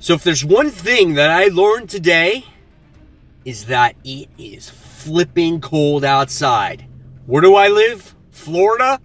So if there's one thing that I learned today, is that it is flipping cold outside. Where do I live? Florida?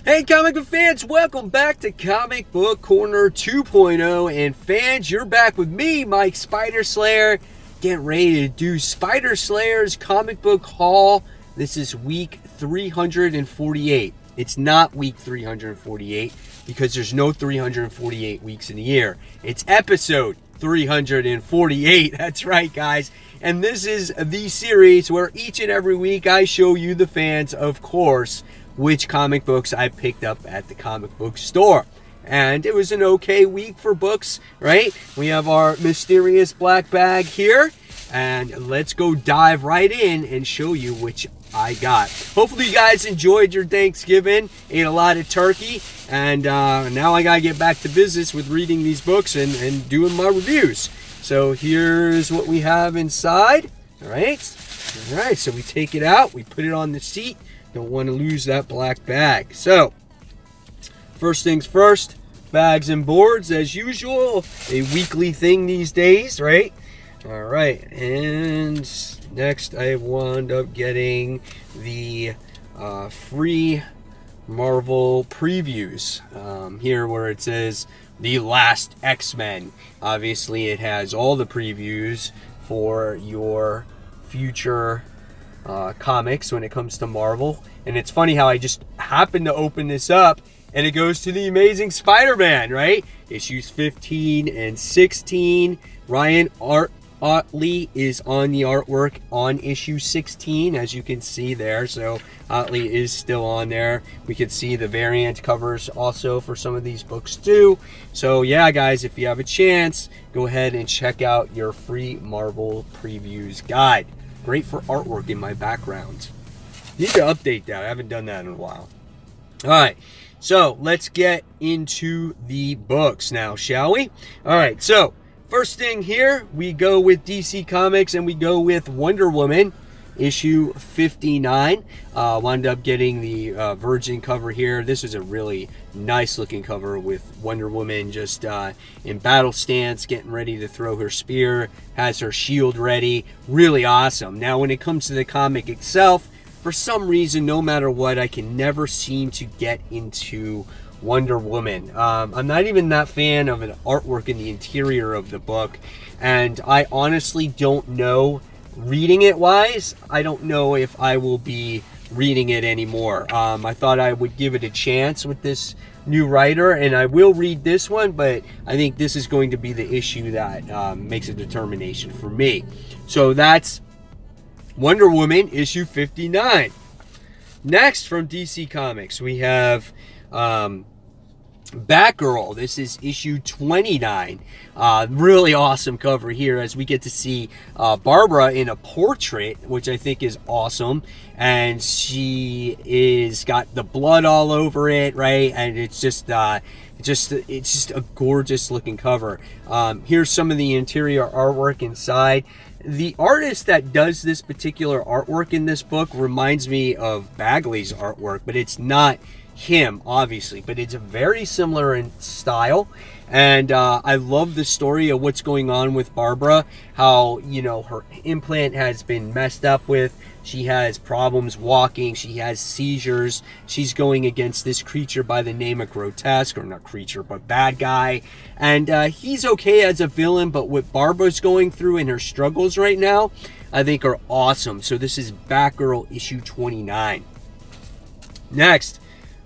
Hey comic book fans, welcome back to Comic Book Corner 2.0. And fans, you're back with me, Mike Spider Slayer, getting ready to do Spider Slayer's comic book haul. This is week 348. It's not week 348 because there's no 348 weeks in a year. It's episode 348. That's right, guys. And this is the series where each and every week I show you, the fans, of course, which comic books I picked up at the comic book store. And it was an okay week for books, right? We have our mysterious black bag here, and let's go dive right in and show you which I got. Hopefully you guys enjoyed your Thanksgiving, ate a lot of turkey, and now I gotta get back to business with reading these books and doing my reviews. So here's what we have inside. All right, so we take it out, we put it on the seat. Don't want to lose that black bag. So, first things first, bags and boards as usual. A weekly thing these days, right? All right, and next I wound up getting the free Marvel previews. Here where it says The Last X-Men. Obviously it has all the previews for your future comics when it comes to Marvel. And it's funny how I just happened to open this up and it goes to the Amazing Spider-Man, right? Issues 15 and 16. Ryan Ottley is on the artwork on issue 16, as you can see there. So Ottley is still on there. We can see the variant covers also for some of these books too. So yeah, guys, if you have a chance, go ahead and check out your free Marvel previews guide. Great for artwork in my background. Need to update that. I haven't done that in a while. All right, so let's get into the books now, shall we? All right, so first thing here, we go with DC Comics and we go with Wonder Woman, issue 59. Wound up getting the Virgin cover here. This is a really nice looking cover with Wonder Woman just in battle stance, getting ready to throw her spear, has her shield ready. Really awesome. Now when it comes to the comic itself, for some reason, no matter what, I can never seem to get into Wonder Woman. I'm not even that fan of an artwork in the interior of the book, and I honestly don't know, reading it wise, I don't know if I will be reading it anymore. I thought I would give it a chance with this new writer, and I will read this one, but I think this is going to be the issue that makes a determination for me. So that's Wonder Woman issue 59. Next from DC Comics, we have Batgirl. This is issue 29. Really awesome cover here as we get to see Barbara in a portrait, which I think is awesome. And she is got the blood all over it, right? And it's just a gorgeous looking cover. Here's some of the interior artwork inside. The artist that does this particular artwork in this book reminds me of Bagley's artwork, but it's not him, obviously, but it's very similar in style. And I love the story of what's going on with Barbara, how, you know, her implant has been messed up with. She has problems walking. She has seizures. She's going against this creature by the name of Grotesque, or not creature, but bad guy. And he's okay as a villain, but what Barbara's going through and her struggles right now, I think are awesome. So this is Batgirl issue 29. Next,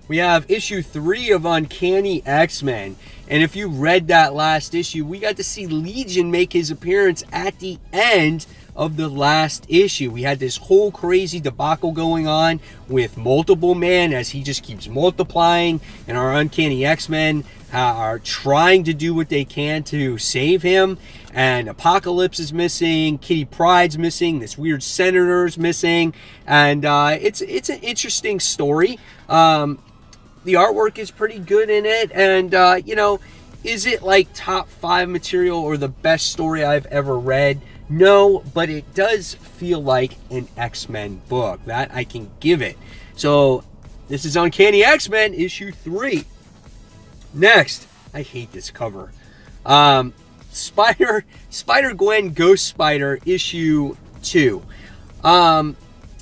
we have issue 3 of Uncanny X-Men. And if you read that last issue, we got to see Legion make his appearance at the end of the last issue. We had this whole crazy debacle going on with Multiple Man as he just keeps multiplying, and our Uncanny X-Men are trying to do what they can to save him. And Apocalypse is missing, Kitty Pryde's missing, this weird senator's missing, and it's an interesting story. The artwork is pretty good in it, and you know, is it like top 5 material or the best story I've ever read? No, but it does feel like an X-Men book. That I can give it. So this is Uncanny X-Men issue 3. Next, I hate this cover. Spider-Gwen Ghost Spider issue 2.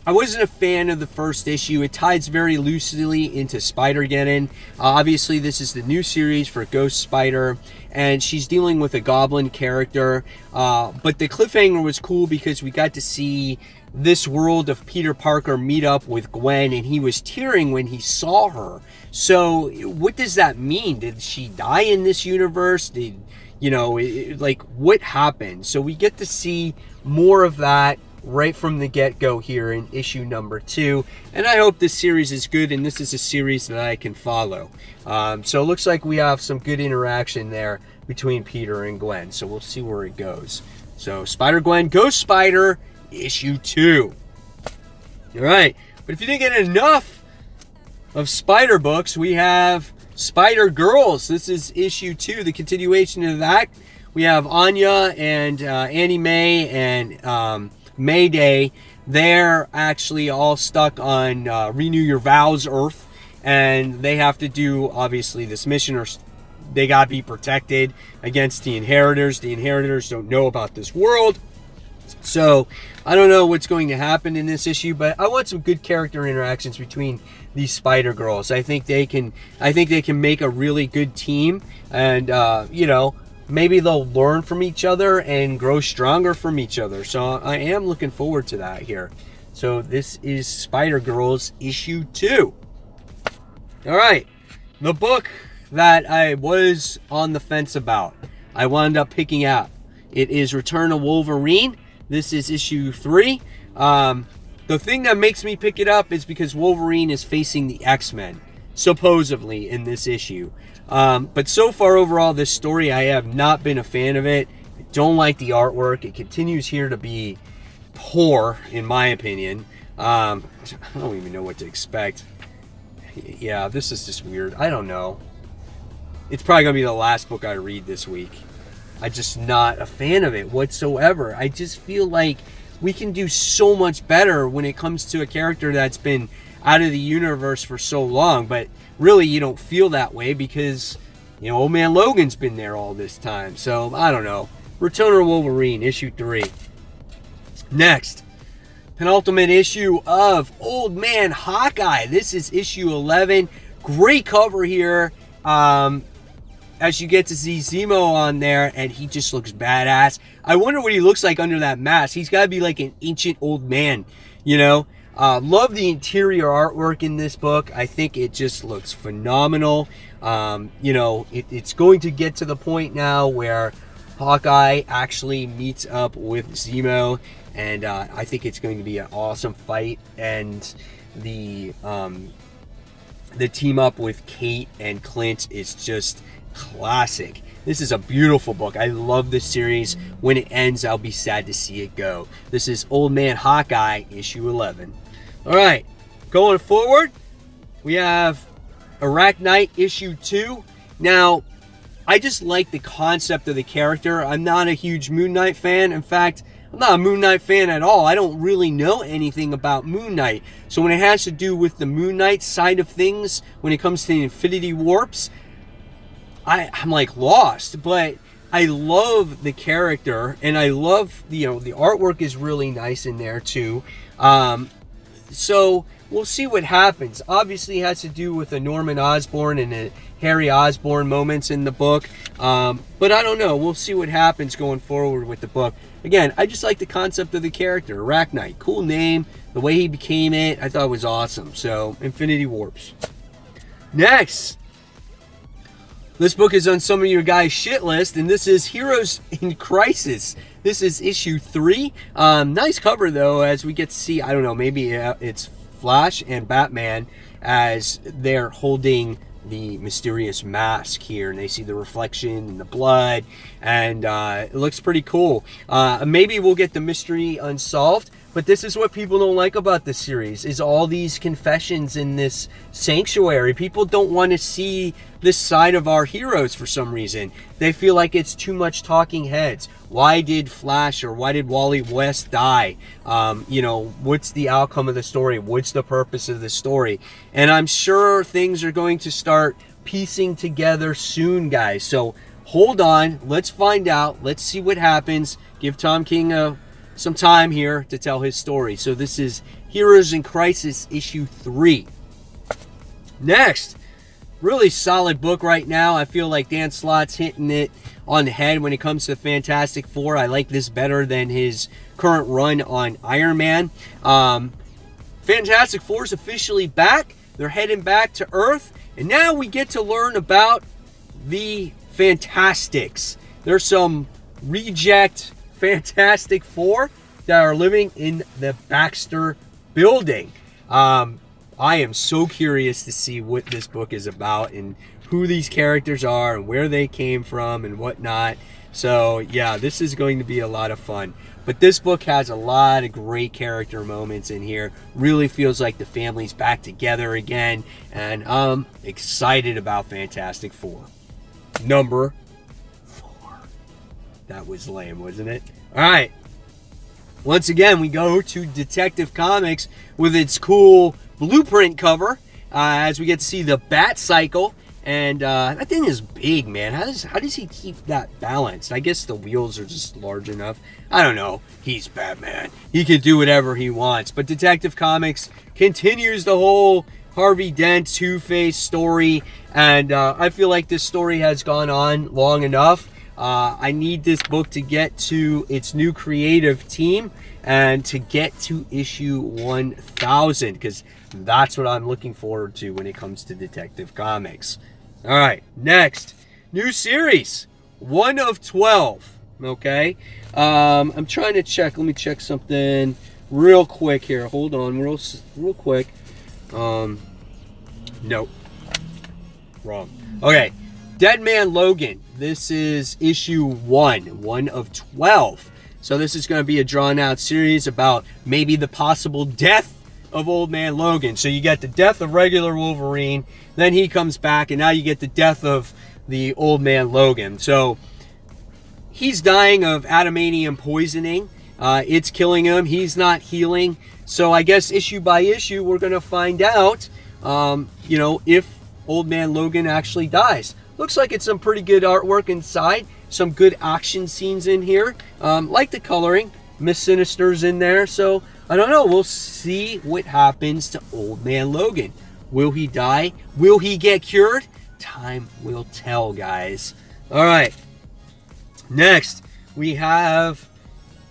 I wasn't a fan of the first issue. It ties very loosely into Spider-Geddon. Obviously, this is the new series for Ghost Spider, and she's dealing with a goblin character. But the cliffhanger was cool because we got to see this world of Peter Parker meet up with Gwen, and he was tearing when he saw her. So what does that mean? Did she die in this universe? Did, you know, like, what happened? So we get to see more of that right from the get-go here in issue number 2, and I hope this series is good, and this is a series that I can follow. So it looks like we have some good interaction there between Peter and Gwen, so we'll see where it goes. So Spider-Gwen Ghost Spider issue 2. All right, but if you didn't get enough of Spider books, we have Spider-Girls. This is issue 2, the continuation of that. We have Anya and Annie Mae and Mayday. They're actually all stuck on Renew Your Vows Earth, and they have to do, obviously, this mission, or they gotta be protected against the Inheritors. The Inheritors don't know about this world, so I don't know what's going to happen in this issue, but I want some good character interactions between these Spider-Girls. I think they can make a really good team, and you know, maybe they'll learn from each other and grow stronger from each other. So I am looking forward to that here. So this is Spider-Girls issue 2. All right, the book that I was on the fence about, I wound up picking out. It is Return of Wolverine. This is issue 3. The thing that makes me pick it up is because Wolverine is facing the X-Men, supposedly, in this issue. But so far, overall, this story, I have not been a fan of it. I don't like the artwork. It continues here to be poor, in my opinion. I don't even know what to expect. Yeah, this is just weird. I don't know. It's probably going to be the last book I read this week. I'm just not a fan of it whatsoever. I just feel like we can do so much better when it comes to a character that's been out of the universe for so long, but really you don't feel that way because, you know, old man Logan's been there all this time. So I don't know. Return of Wolverine issue 3. Next, penultimate issue of Old Man Hawkeye. This is issue 11. Great cover here, as you get to see Zemo on there, and he just looks badass. I wonder what he looks like under that mask. He's got to be like an ancient old man, you know. Love the interior artwork in this book. I think it just looks phenomenal. You know, it's going to get to the point now where Hawkeye actually meets up with Zemo, and I think it's going to be an awesome fight. And the team up with Kate and Clint is just classic. This is a beautiful book. I love this series. When it ends, I'll be sad to see it go. This is Old Man Hawkeye issue 11. All right, going forward, we have Arach-Knight issue 2. Now, I just like the concept of the character. I'm not a huge Moon Knight fan. In fact, I'm not a Moon Knight fan at all. I don't really know anything about Moon Knight. So when it has to do with the Moon Knight side of things, when it comes to the Infinity Warps, I'm like lost. But I love the character, and I love, you know, the artwork is really nice in there too. So we'll see what happens. Obviously, it has to do with the Norman Osborn and the Harry Osborn moments in the book. But I don't know. We'll see what happens going forward with the book. Again, I just like the concept of the character. Arach-Knight. Cool name. The way he became it, I thought was awesome. So, Infinity Warps. Next. This book is on some of your guys' shit list, and this is Heroes in Crisis. This is issue 3. Nice cover, though, as we get to see, I don't know, maybe it's Flash and Batman as they're holding the mysterious mask here, and they see the reflection and the blood, and it looks pretty cool. Maybe we'll get the mystery unsolved. But this is what people don't like about this series, is all these confessions in this sanctuary. People don't want to see this side of our heroes for some reason. They feel like it's too much talking heads. Why did Flash or why did Wally West die? You know, what's the outcome of the story? What's the purpose of the story? And I'm sure things are going to start piecing together soon, guys. So hold on. Let's find out. Let's see what happens. Give Tom King some time here to tell his story. So this is Heroes in Crisis issue 3. Next, really solid book right now. I feel like Dan Slott's hitting it on the head when it comes to Fantastic Four. I like this better than his current run on Iron Man. Fantastic Four is officially back. They're heading back to Earth. And now we get to learn about the Fantastics. There's some reject Fantastic Four that are living in the Baxter building. I am so curious to see what this book is about and who these characters are and where they came from and whatnot. So yeah, this is going to be a lot of fun. But this book has a lot of great character moments in here. Really feels like the family's back together again. And I'm excited about Fantastic Four. Number 4. That was lame, wasn't it? All right. Once again, we go to Detective Comics with its cool blueprint cover as we get to see the Bat Cycle. And that thing is big, man. How does he keep that balanced? I guess the wheels are just large enough. I don't know. He's Batman. He can do whatever he wants. But Detective Comics continues the whole Harvey Dent Two-Face story. And I feel like this story has gone on long enough. I need this book to get to its new creative team and to get to issue 1000, because that's what I'm looking forward to when it comes to Detective Comics. All right, next, new series, 1 of 12, okay? I'm trying to check. Let me check something real quick here. Hold on, real quick. Nope, wrong. Okay, Dead Man Logan. This is issue 1 of 12. So this is going to be a drawn out series about maybe the possible death of Old Man Logan. So you get the death of regular Wolverine, then he comes back, and now you get the death of the Old Man Logan. So he's dying of adamantium poisoning. It's killing him. He's not healing. So I guess issue by issue, we're going to find out, you know, if Old Man Logan actually dies. Looks like it's some pretty good artwork inside. Some good action scenes in here. Like the coloring. Miss Sinister's in there. So, I don't know. We'll see what happens to Old Man Logan. Will he die? Will he get cured? Time will tell, guys. Alright. Next, we have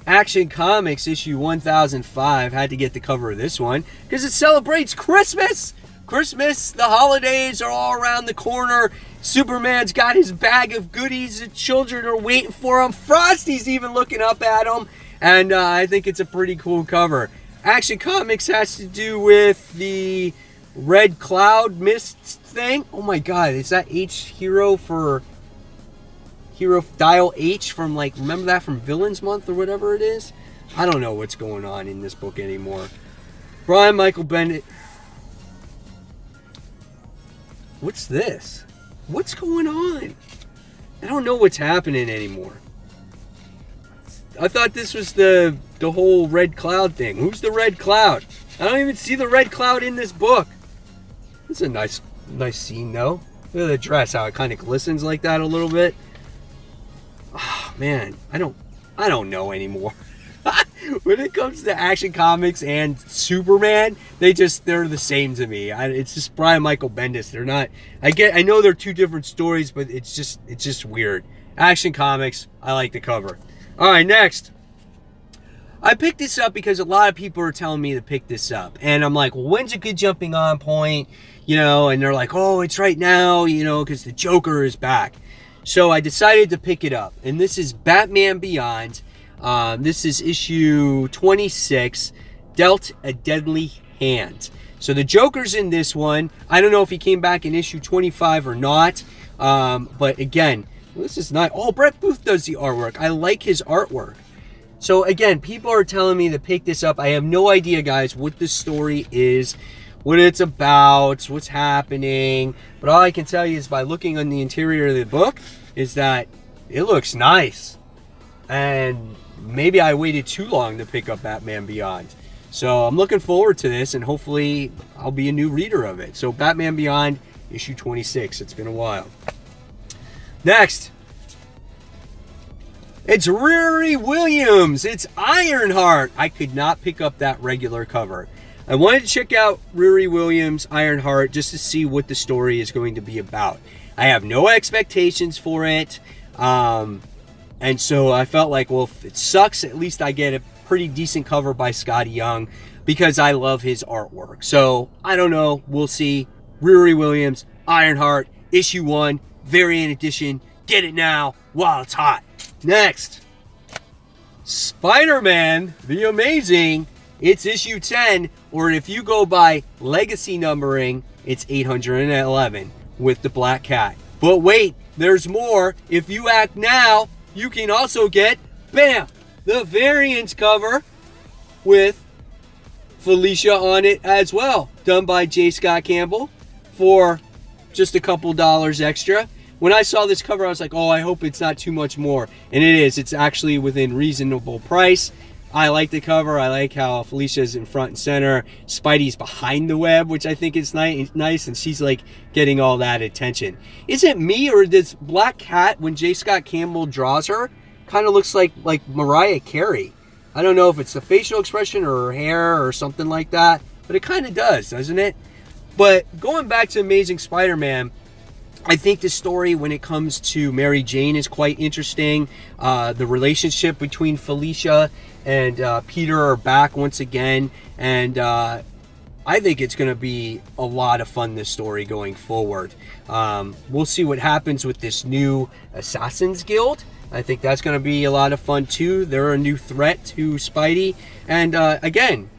Action Comics issue 1005. Had to get the cover of this one because it celebrates Christmas. Christmas, the holidays are all around the corner. Superman's got his bag of goodies. The children are waiting for him. Frosty's even looking up at him. And I think it's a pretty cool cover. Action Comics has to do with the Red Cloud Mist thing. Oh my god, is that H Hero for Hero Dial H from, like, remember that from Villains Month or whatever it is? I don't know what's going on in this book anymore. Brian Michael Bendis. What's this? What's going on? I don't know what's happening anymore. I thought this was the whole Red Cloud thing. Who's the Red Cloud? I don't even see the Red Cloud in this book. It's a nice scene though. Look at the dress, how it kind of glistens like that a little bit. Oh man, I don't know anymore. When it comes to Action Comics and Superman, they're the same to me. It's just Brian Michael Bendis. They're not. I know they're two different stories, but it's just weird. Action Comics, I like the cover. All right, next. I picked this up because a lot of people are telling me to pick this up, and I'm like, well, when's a good jumping on point? You know, and they're like, oh, it's right now, you know, because the Joker is back. So I decided to pick it up, and this is Batman Beyond. This is issue 26, Dealt a Deadly Hand. So the Joker's in this one. I don't know if he came back in issue 25 or not. But again, this is not... Oh, Brett Booth does the artwork. I like his artwork. So again, people are telling me to pick this up. I have no idea, guys, what this story is, what it's about, what's happening. But all I can tell you is by looking on the interior of the book is that it looks nice. And maybe I waited too long to pick up Batman Beyond. So I'm looking forward to this, and hopefully I'll be a new reader of it. So Batman Beyond, issue 26. It's been a while. Next, it's Riri Williams. It's Ironheart. I could not pick up that regular cover. I wanted to check out Riri Williams' Ironheart just to see what the story is going to be about. I have no expectations for it. And so I felt like, well, if it sucks, at least I get a pretty decent cover by Scotty Young because I love his artwork. So I don't know. We'll see. Riri Williams, Ironheart, issue 1, variant edition. Get it now while it's hot. Next, Spider-Man the Amazing. It's issue 10, or if you go by legacy numbering, it's 811 with the Black Cat. But wait, there's more. If you act now, you can also get, bam, the variants cover with Felicia on it as well, done by J. Scott Campbell for just a couple dollars extra. When I saw this cover, I was like, oh, I hope it's not too much more. And it is. It's actually within reasonable price. I like the cover. I like how Felicia's in front and center. Spidey's behind the web, which I think is nice. And she's like getting all that attention. Is it me, or does Black Cat, when J. Scott Campbell draws her, kind of looks like Mariah Carey? I don't know if it's the facial expression or her hair or something like that, but it kind of does, doesn't it? But going back to Amazing Spider-Man, I think the story when it comes to Mary Jane is quite interesting. The relationship between Felicia and Peter are back once again. And I think it's going to be a lot of fun, this story going forward. We'll see what happens with this new Assassin's Guild. I think that's going to be a lot of fun too. They're a new threat to Spidey. And again,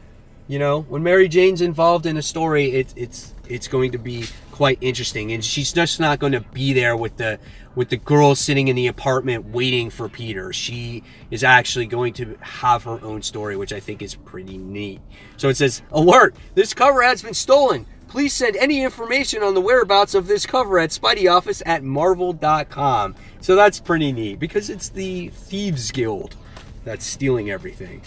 you know, when Mary Jane's involved in a story, it's going to be quite interesting, and she's just not going to be there with the girl sitting in the apartment waiting for Peter. She is actually going to have her own story, which I think is pretty neat. So it says, alert, this cover has been stolen. Please send any information on the whereabouts of this cover at spideyoffice@marvel.com. So that's pretty neat because it's the Thieves Guild that's stealing everything.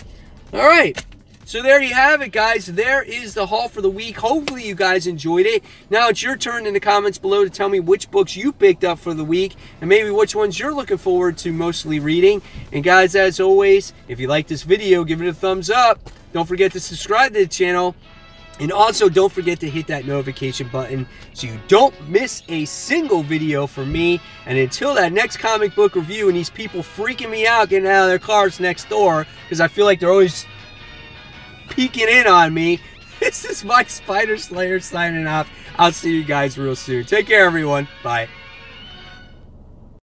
All right. So there you have it, guys. There is the haul for the week. Hopefully you guys enjoyed it. Now it's your turn in the comments below to tell me which books you picked up for the week and maybe which ones you're looking forward to mostly reading. And guys, as always, if you like this video, give it a thumbs up. Don't forget to subscribe to the channel. And also don't forget to hit that notification button so you don't miss a single video from me. And until that next comic book review and these people freaking me out getting out of their cars next door because I feel like they're always peeking in on me. This is Mike Spider Slayer signing off. I'll see you guys real soon. Take care, everyone. Bye.